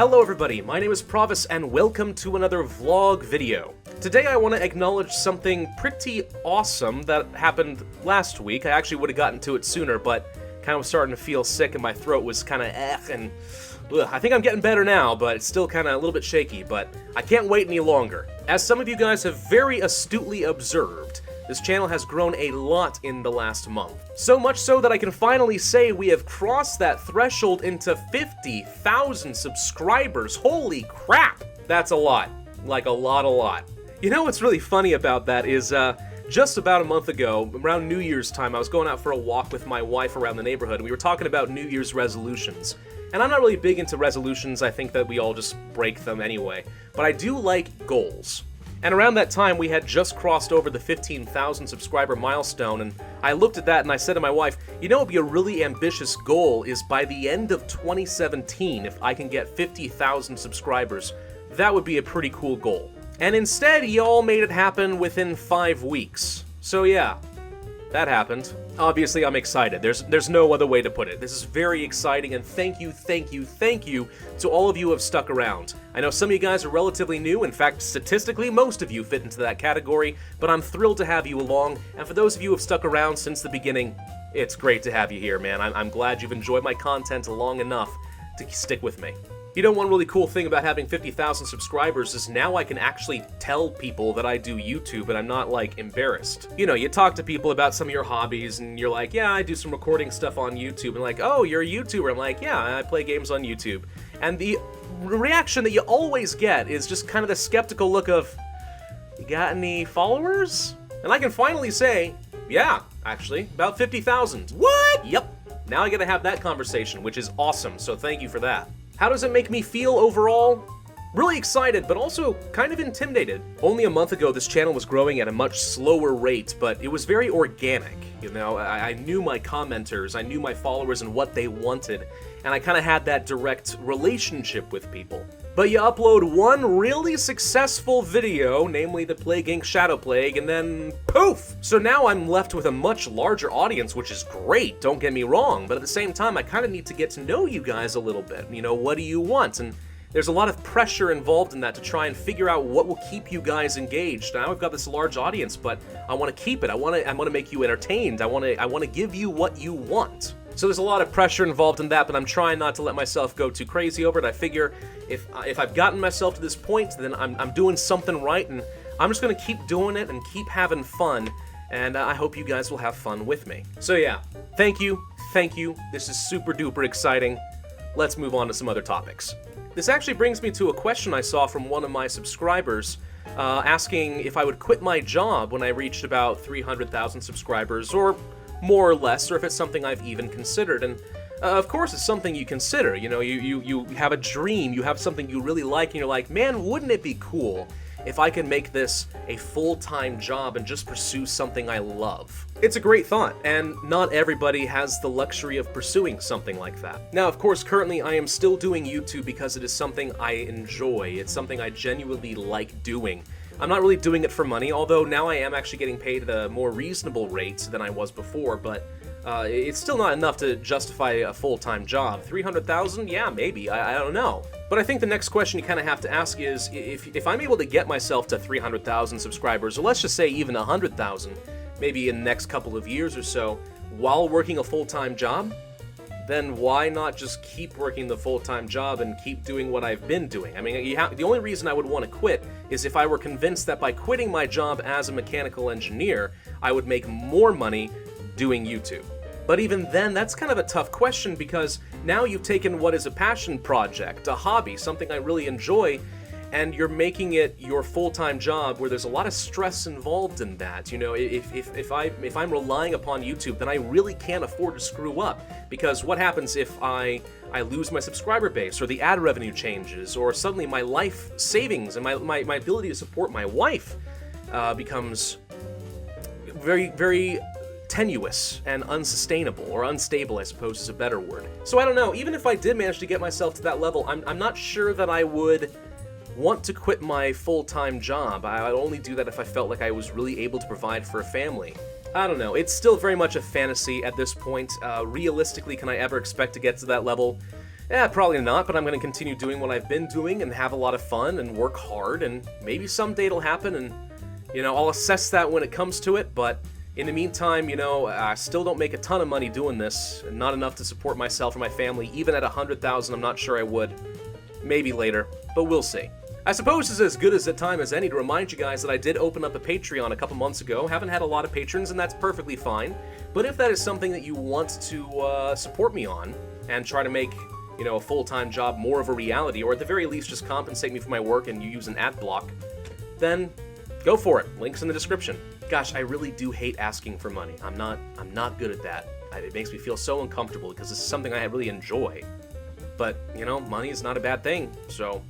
Hello everybody, my name is Pravus and welcome to another vlog video. Today I want to acknowledge something pretty awesome that happened last week. I actually would have gotten to it sooner, but kind of was starting to feel sick and my throat was kind of and I think I'm getting better now, but it's still kind of a little bit shaky, but I can't wait any longer. As some of you guys have very astutely observed, this channel has grown a lot in the last month. So much so that I can finally say we have crossed that threshold into 50,000 subscribers. Holy crap! That's a lot. Like a lot. You know what's really funny about that is, just about a month ago, around New Year's time, I was going out for a walk with my wife around the neighborhood, and we were talking about New Year's resolutions. And I'm not really big into resolutions, I think that we all just break them anyway. But I do like goals. And around that time, we had just crossed over the 15,000 subscriber milestone, and I looked at that and I said to my wife, you know what would be a really ambitious goal is by the end of 2017, if I can get 50,000 subscribers, that would be a pretty cool goal. And instead, y'all made it happen within 5 weeks. So yeah, that happened. Obviously, I'm excited. There's no other way to put it. This is very exciting, and thank you to all of you who have stuck around. I know some of you guys are relatively new. In fact, statistically, most of you fit into that category, but I'm thrilled to have you along, and for those of you who have stuck around since the beginning, it's great to have you here, man. I'm glad you've enjoyed my content long enough to stick with me. You know, one really cool thing about having 50,000 subscribers is now I can actually tell people that I do YouTube and I'm not, like, embarrassed. You know, you talk to people about some of your hobbies and you're like, yeah, I do some recording stuff on YouTube. And like, oh, you're a YouTuber. I'm like, yeah, I play games on YouTube. And the reaction that you always get is just kind of the skeptical look of, you got any followers? And I can finally say, yeah, actually, about 50,000. What? Yep. Now I get to have that conversation, which is awesome, so thank you for that. How does it make me feel overall? Really excited, but also kind of intimidated. Only a month ago, this channel was growing at a much slower rate, but it was very organic. You know, I knew my commenters, I knew my followers and what they wanted, and I kind of had that direct relationship with people. But you upload one really successful video, namely the Plague Inc. Shadow Plague, and then poof! So now I'm left with a much larger audience, which is great, don't get me wrong, but at the same time, I kind of need to get to know you guys a little bit. You know, what do you want? And there's a lot of pressure involved in that to try and figure out what will keep you guys engaged. Now I've got this large audience, but I want to keep it. I want to make you entertained. I want to give you what you want. So there's a lot of pressure involved in that, but I'm trying not to let myself go too crazy over it. I figure if I've gotten myself to this point, then I'm doing something right, and I'm just going to keep doing it and keep having fun, and I hope you guys will have fun with me. So yeah, thank you. This is super duper exciting. Let's move on to some other topics. This actually brings me to a question I saw from one of my subscribers, asking if I would quit my job when I reached about 300,000 subscribers, or more or less, or if it's something I've even considered. And of course it's something you consider. You know, you have a dream, you have something you really like, and you're like, man, wouldn't it be cool if I could make this a full-time job and just pursue something I love? It's a great thought, and not everybody has the luxury of pursuing something like that. Now, of course, currently I am still doing YouTube because it is something I enjoy. It's something I genuinely like doing. I'm not really doing it for money, although now I am actually getting paid at a more reasonable rate than I was before, but it's still not enough to justify a full-time job. 300,000? Yeah, maybe. I don't know. But I think the next question you kind of have to ask is, if I'm able to get myself to 300,000 subscribers, or let's just say even 100,000, maybe in the next couple of years or so, while working a full-time job, then why not just keep working the full-time job and keep doing what I've been doing? I mean, the only reason I would want to quit is if I were convinced that by quitting my job as a mechanical engineer, I would make more money doing YouTube. But even then, that's kind of a tough question, because now you've taken what is a passion project, a hobby, something I really enjoy, and you're making it your full-time job where there's a lot of stress involved in that. You know, if I'm relying upon YouTube, then I really can't afford to screw up, because what happens if I lose my subscriber base, or the ad revenue changes, or suddenly my life savings and my ability to support my wife becomes very tenuous and unsustainable, or unstable, I suppose is a better word. So I don't know, even if I did manage to get myself to that level, I'm not sure that I would want to quit my full-time job. I would only do that if I felt like I was really able to provide for a family. I don't know, it's still very much a fantasy at this point. Realistically, can I ever expect to get to that level? Yeah, probably not, but I'm going to continue doing what I've been doing and have a lot of fun and work hard, and maybe someday it'll happen, and, you know, I'll assess that when it comes to it, but in the meantime, you know, I still don't make a ton of money doing this, and not enough to support myself or my family. Even at 100,000, I'm not sure I would. Maybe later, but we'll see. I suppose this is as good as a time as any to remind you guys that I did open up a Patreon a couple months ago. Haven't had a lot of patrons, and that's perfectly fine, but if that is something that you want to support me on, and try to make, you know, a full-time job more of a reality, or at the very least just compensate me for my work and you use an ad block, then go for it. Link's in the description. Gosh, I really do hate asking for money. I'm not good at that. It makes me feel so uncomfortable because this is something I really enjoy. But, you know, money is not a bad thing, so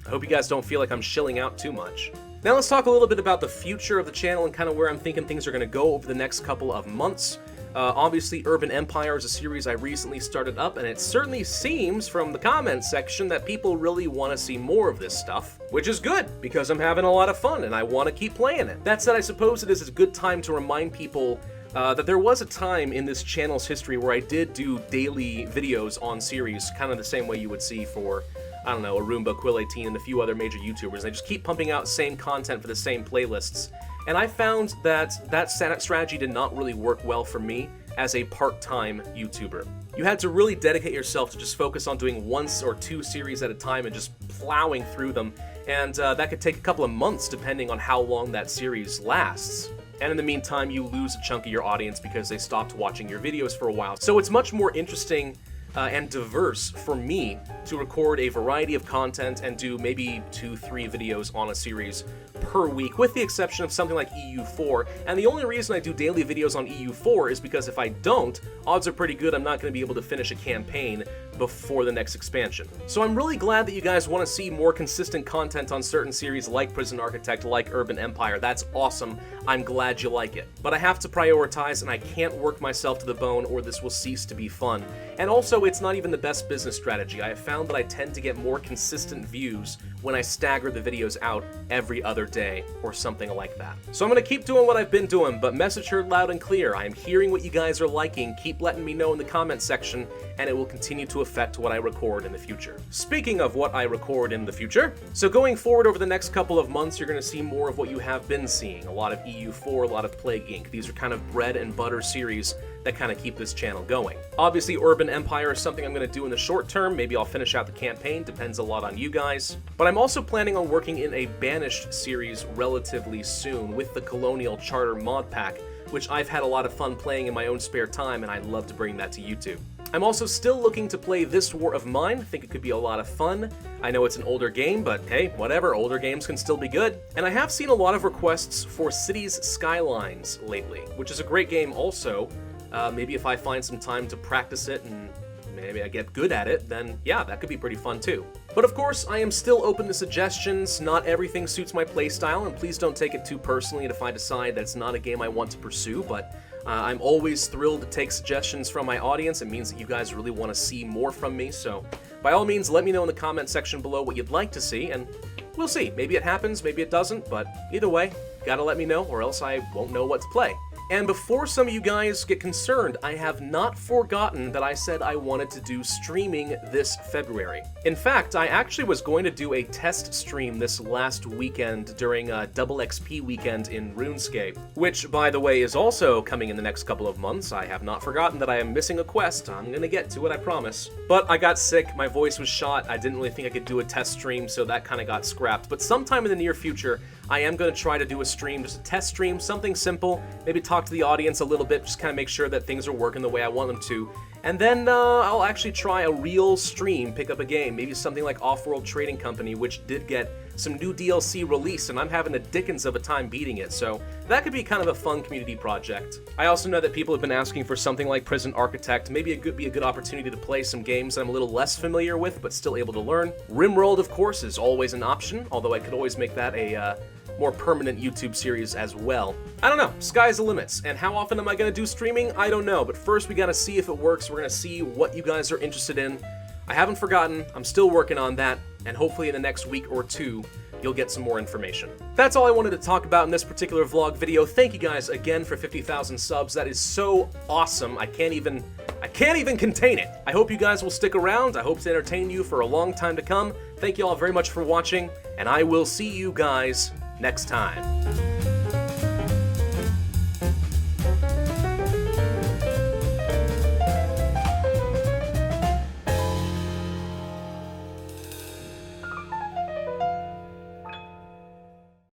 I hope you guys don't feel like I'm shilling out too much. Now let's talk a little bit about the future of the channel and kind of where I'm thinking things are going to go over the next couple of months. Obviously, Urban Empire is a series I recently started up, and it certainly seems from the comments section that people really want to see more of this stuff, which is good, because I'm having a lot of fun, and I want to keep playing it. That said, I suppose it is a good time to remind people that there was a time in this channel's history where I did do daily videos on series, kind of the same way you would see for, I don't know, Arumba, Quill18, and a few other major YouTubers. They just keep pumping out same content for the same playlists. And I found that that strategy did not really work well for me as a part-time YouTuber. You had to really dedicate yourself to just focus on doing 1 or 2 series at a time and just plowing through them, and that could take a couple of months depending on how long that series lasts. And in the meantime, you lose a chunk of your audience because they stopped watching your videos for a while. So it's much more interesting and diverse for me to record a variety of content and do maybe 2-3 videos on a series per week, with the exception of something like EU4. And the only reason I do daily videos on EU4 is because if I don't, odds are pretty good I'm not going to be able to finish a campaign before the next expansion. So I'm really glad that you guys want to see more consistent content on certain series like Prison Architect, like Urban Empire. That's awesome. I'm glad you like it. But I have to prioritize, and I can't work myself to the bone or this will cease to be fun. And also, it's not even the best business strategy. I have found that I tend to get more consistent views when I stagger the videos out every other day or something like that. So I'm going to keep doing what I've been doing, but message heard loud and clear. I am hearing what you guys are liking. Keep letting me know in the comments section, and it will continue to affect what I record in the future. Speaking of what I record in the future, so going forward over the next couple of months, you're going to see more of what you have been seeing. A lot of EU4, a lot of Plague Inc. These are kind of bread and butter series that kind of keep this channel going. Obviously, Urban Empire is something I'm going to do in the short term. Maybe I'll finish out the campaign, depends a lot on you guys. But I'm also planning on working in a Banished series relatively soon with the Colonial Charter mod pack, which I've had a lot of fun playing in my own spare time, and I'd love to bring that to YouTube. I'm also still looking to play This War of Mine. I think it could be a lot of fun. I know it's an older game, but hey, whatever, older games can still be good. And I have seen a lot of requests for Cities Skylines lately, which is a great game also. Maybe if I find some time to practice it and maybe I get good at it, then yeah, that could be pretty fun too. But of course, I am still open to suggestions. Not everything suits my playstyle, and please don't take it too personally if I decide that's not a game I want to pursue, but I'm always thrilled to take suggestions from my audience. It means that you guys really want to see more from me, so by all means, let me know in the comment section below what you'd like to see, and we'll see. Maybe it happens, maybe it doesn't, but either way, gotta let me know, or else I won't know what to play. And before some of you guys get concerned, I have not forgotten that I said I wanted to do streaming this February. In fact, I actually was going to do a test stream this last weekend during a Double XP weekend in RuneScape, which, by the way, is also coming in the next couple of months. I have not forgotten that I am missing a quest. I'm gonna get to it, I promise. But I got sick, my voice was shot, I didn't really think I could do a test stream, so that kind of got scrapped. But sometime in the near future, I am going to try to do a stream, just a test stream, something simple, maybe talk to the audience a little bit, just kind of make sure that things are working the way I want them to. And then I'll actually try a real stream, pick up a game, maybe something like Off-World Trading Company, which did get some new DLC released, and I'm having the dickens of a time beating it, so that could be kind of a fun community project. I also know that people have been asking for something like Prison Architect. Maybe it could be a good opportunity to play some games that I'm a little less familiar with, but still able to learn. RimWorld, of course, is always an option, although I could always make that a more permanent YouTube series as well. I don't know, sky's the limits, and how often am I gonna do streaming? I don't know, but first we gotta see if it works. We're gonna see what you guys are interested in. I haven't forgotten, I'm still working on that, and hopefully in the next week or two, you'll get some more information. That's all I wanted to talk about in this particular vlog video. Thank you guys again for 50,000 subs. That is so awesome. I I can't even contain it. I hope you guys will stick around. I hope to entertain you for a long time to come. Thank you all very much for watching, and I will see you guys next time.